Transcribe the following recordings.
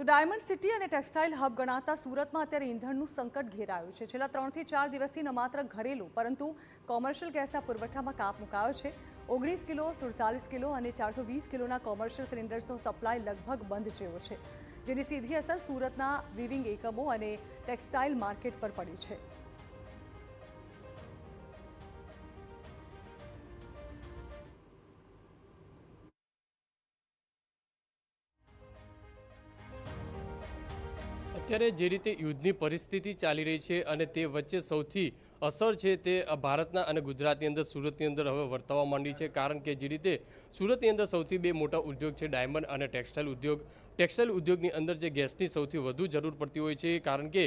તો diamond city અને textile hub ગણાતા સુરતમાં અત્યારે ઈંધણનું સંકટ ઘેરાયું છે। છેલ્લા 3 થી 4 દિવસથી ન માત્ર ઘરેલું પરંતુ કોમર્શિયલ ગેસના પુરવઠામાં કાપ મુકાયો છે। 19 કિલો, 47 કિલો અને 420 કિલોના કોમર્શિયલ સિલિન્ડર્સનો સપ્લાય લગભગ બંધ જેવો છે, જેની સીધી અસર સુરતના વીવિંગ એકમો અને ટેક્સટાઇલ માર્કેટ પર પડી છે। અત્યારે જે રીતે યુદ્ધની પરિસ્થિતિ ચાલી રહી છે અને તે વચ્ચે સૌથી અસર છે તે ભારતના અને ગુજરાતની અંદર સુરતની અંદર હવે વર્તાવા માંડી છે। કારણ કે જે રીતે સુરતની અંદર સૌથી બે મોટા ઉદ્યોગ છે ડાયમંડ અને ટેક્સટાઇલ ઉદ્યોગ। ટેક્સટાઇલ ઉદ્યોગની અંદર જે ગેસની સૌથી વધુ જરૂર પડતી હોય છે, કારણ કે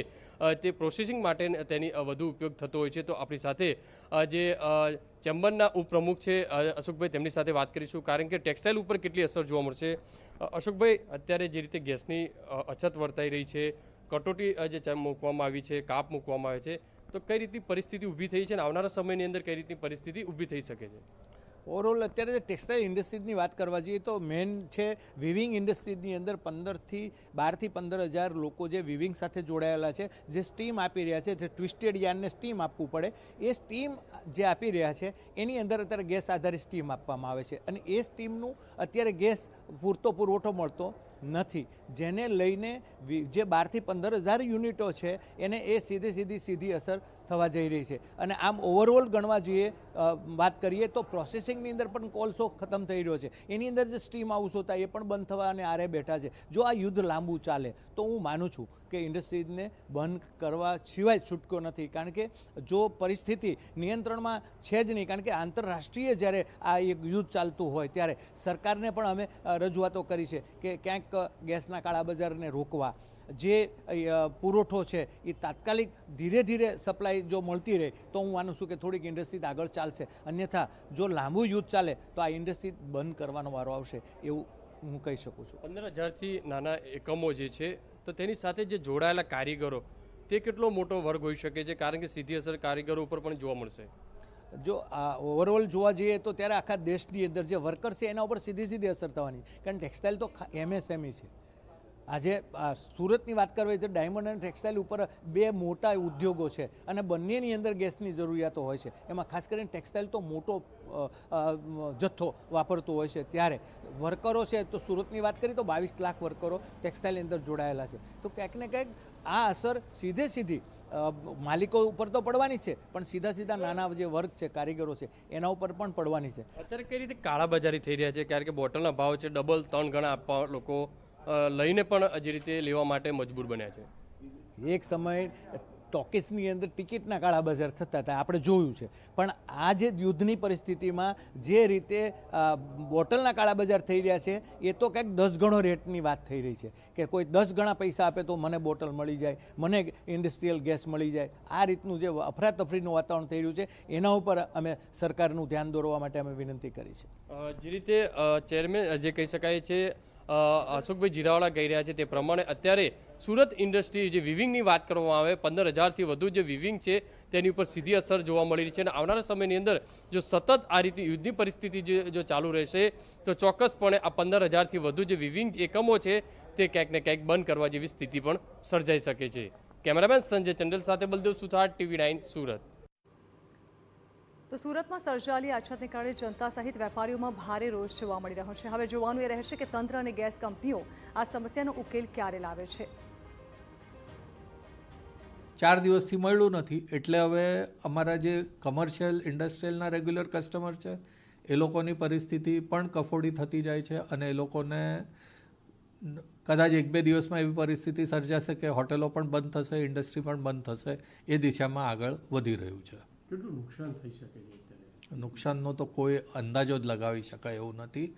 તે પ્રોસેસિંગ માટે તેની વધુ ઉપયોગ થતો હોય છે। તો આપણી સાથે જે ચેમ્બરના ઉપપ્રમુખ છે અશોકભાઈ, તેમની સાથે વાત કરીશું, કારણ કે ટેક્સટાઇલ ઉપર કેટલી અસર જોવા મળશે। અશોકભાઈ, અત્યારે જે રીતે ગેસની અછત વર્તાઈ રહી છે, કટોટી જે મૂકવામાં આવી છે, કાપ મૂકવામાં આવે છે, તો કઈ રીતની પરિસ્થિતિ ઊભી થઈ છે અને આવનારા સમયની અંદર કઈ રીતની પરિસ્થિતિ ઊભી થઈ શકે છે? ઓવરઓલ અત્યારે જે ટેક્સટાઇલ ઇન્ડસ્ટ્રીઝની વાત કરવા જઈએ તો મેન છે વિવિંગ ઇન્ડસ્ટ્રીઝની અંદર 12 થી 15,000 લોકો જે વિવિંગ સાથે જોડાયેલા છે, જે સ્ટીમ આપી રહ્યા છે, જે ટ્વિસ્ટેડ યાર્નને સ્ટીમ આપવું પડે, એ સ્ટીમ જે આપી રહ્યા છે એની અંદર અત્યારે ગેસ આધારિત સ્ટીમ આપવામાં આવે છે અને એ સ્ટીમનું અત્યારે ગેસ પૂરતો પુરવઠો મળતો નથી, જેને લઈને જે 12 થી 15,000 યુનિટો છે એને એ સીધી અસર થવા જઈ રહી છે। અને આમ ઓવરઓલ ગણવા જઈએ, વાત કરીએ તો પ્રોસેસિંગની અંદર પણ કોલસો ખતમ થઈ રહ્યો છે, એની અંદર જે સ્ટીમ હાઉસ હતા એ પણ બંધ થવા અને આરે બેઠા છે। જો આ યુદ્ધ લાંબુ ચાલે તો હું માનું છું કે ઇન્ડસ્ટ્રીઝને બંધ કરવા સિવાય છૂટકો નથી, કારણ કે જો પરિસ્થિતિ નિયંત્રણમાં છે જ નહીં, કારણ કે આંતરરાષ્ટ્રીય જ્યારે આ એક યુદ્ધ ચાલતું હોય ત્યારે સરકારને પણ અમે રજૂઆતો કરી છે કે ક્યાંક ગેસના કાળાબજારને રોકવા, જે પુરવઠો છે એ તાત્કાલિક ધીરે સપ્લાય જો મળતી રહે તો હું માનું છું કે થોડીક ઇન્ડસ્ટ્રી આગળ ચાલશે, અન્યથા જો લાંબુ યુદ્ધ ચાલે તો આ ઇન્ડસ્ટ્રી બંધ કરવાનો વારો આવશે એવું હું કહી શકું છું। 15,000થી નાના એકમો જે છે, તો તેની સાથે જે જોડાયેલા કારીગરો, તે કેટલો મોટો વર્ગ હોઈ શકે છે, કારણ કે સીધી અસર કારીગરો ઉપર પણ જોવા મળશે। જો આ ઓવરઓલ જોવા જઈએ તો ત્યારે આખા દેશની અંદર જે વર્કર છે એના ઉપર સીધી અસર થવાની, કારણ ટેક્સટાઇલ તો MSME છે। આજે સુરતની વાત કરવી તો ડાયમંડ અને ટેક્સટાઇલ ઉપર બે મોટા ઉદ્યોગો છે અને બંનેની અંદર ગેસની જરૂરિયાતો હોય છે, એમાં ખાસ કરીને ટેક્સટાઇલ તો મોટો જથ્થો વાપરતો હોય છે, ત્યારે વર્કરો છે તો સુરતની વાત કરીએ તો 22 લાખ વર્કરો ટેક્સટાઇલની અંદર જોડાયેલા છે। તો ક્યાંક ને ક્યાંક આ અસર સીધી માલિકો ઉપર તો પડવાની છે, પણ સીધા નાના જે વર્ગ છે, કારીગરો છે, એના ઉપર પણ પડવાની છે। અત્યારે કઈ રીતે કાળાબજારી થઈ રહ્યા છે, કારણ કે બોટલના ભાવ છે ડબલ 3 ગણા આપવા લોકો લઈને પણ જે રીતે લેવા માટે મજબૂર બન્યા છે। એક સમય ટોકીસની અંદર ટિકિટના કાળાબજાર થતા હતા, આપણે જોયું છે, પણ આ જે યુદ્ધની પરિસ્થિતિમાં જે રીતે બોટલના કાળાબજાર થઈ રહ્યા છે એ તો કંઈક 10 ગણો રેટની વાત થઈ રહી છે કે કોઈ 10 ગણા પૈસા આપે તો મને બોટલ મળી જાય, મને ઇન્ડસ્ટ્રીયલ ગેસ મળી જાય। આ રીતનું જે અફરાતફરીનું વાતાવરણ થઈ રહ્યું છે એના ઉપર અમે સરકારનું ધ્યાન દોરવા માટે અમે વિનંતી કરી છે। જે રીતે ચેરમેન જે કહી શકાય છે અશોકભાઈ જીરાવાલા કહી રહ્યા છે તે પ્રમાણે અત્યારે સુરત ઇન્ડસ્ટ્રી જે વિવિંગની વાત કરવામાં આવે, 15,000થી વધુ જે વિવિંગ છે તેની ઉપર સીધી અસર જોવા મળી રહી છે અને આવનારા સમયની અંદર જો સતત આ રીતે યુદ્ધની પરિસ્થિતિ જો ચાલુ રહેશે તો ચોક્કસપણે આ 15,000થી વધુ જે વિવિંગ એકમો છે તે ક્યાંક ને ક્યાંક બંધ કરવા જેવી સ્થિતિ પણ સર્જાઈ શકે છે। કેમેરામેન સંજય ચંડલ સાથે બલદેવ સુથાર, TV9 સુરત। તો સુરતમાં સર્જાયેલી અછતને કારણે જનતા સહિત વેપારીઓમાં ભારે રોષ જોવા મળી રહ્યો છે। હવે જોવાનું એ રહેશે કે તંત્ર અને ગેસ કંપનીઓ આ સમસ્યાનો ઉકેલ ક્યારે લાવે છે। 4 દિવસથી મળ્યું નથી, એટલે હવે અમારા જે કમર્શિયલ ઇન્ડસ્ટ્રીયલના રેગ્યુલર કસ્ટમર છે એ લોકોની પરિસ્થિતિ પણ કફોડી થતી જાય છે અને એ લોકોને કદાચ 1-2 દિવસમાં એવી પરિસ્થિતિ સર્જાશે કે હોટલો પણ બંધ થશે, ઇન્ડસ્ટ્રી પણ બંધ થશે, એ દિશામાં આગળ વધી રહ્યું છે। કેટલું નુકસાન થઈ શકે છે? નુકસાનનો તો કોઈ અંદાજો જ લગાવી શકાય એવું નથી।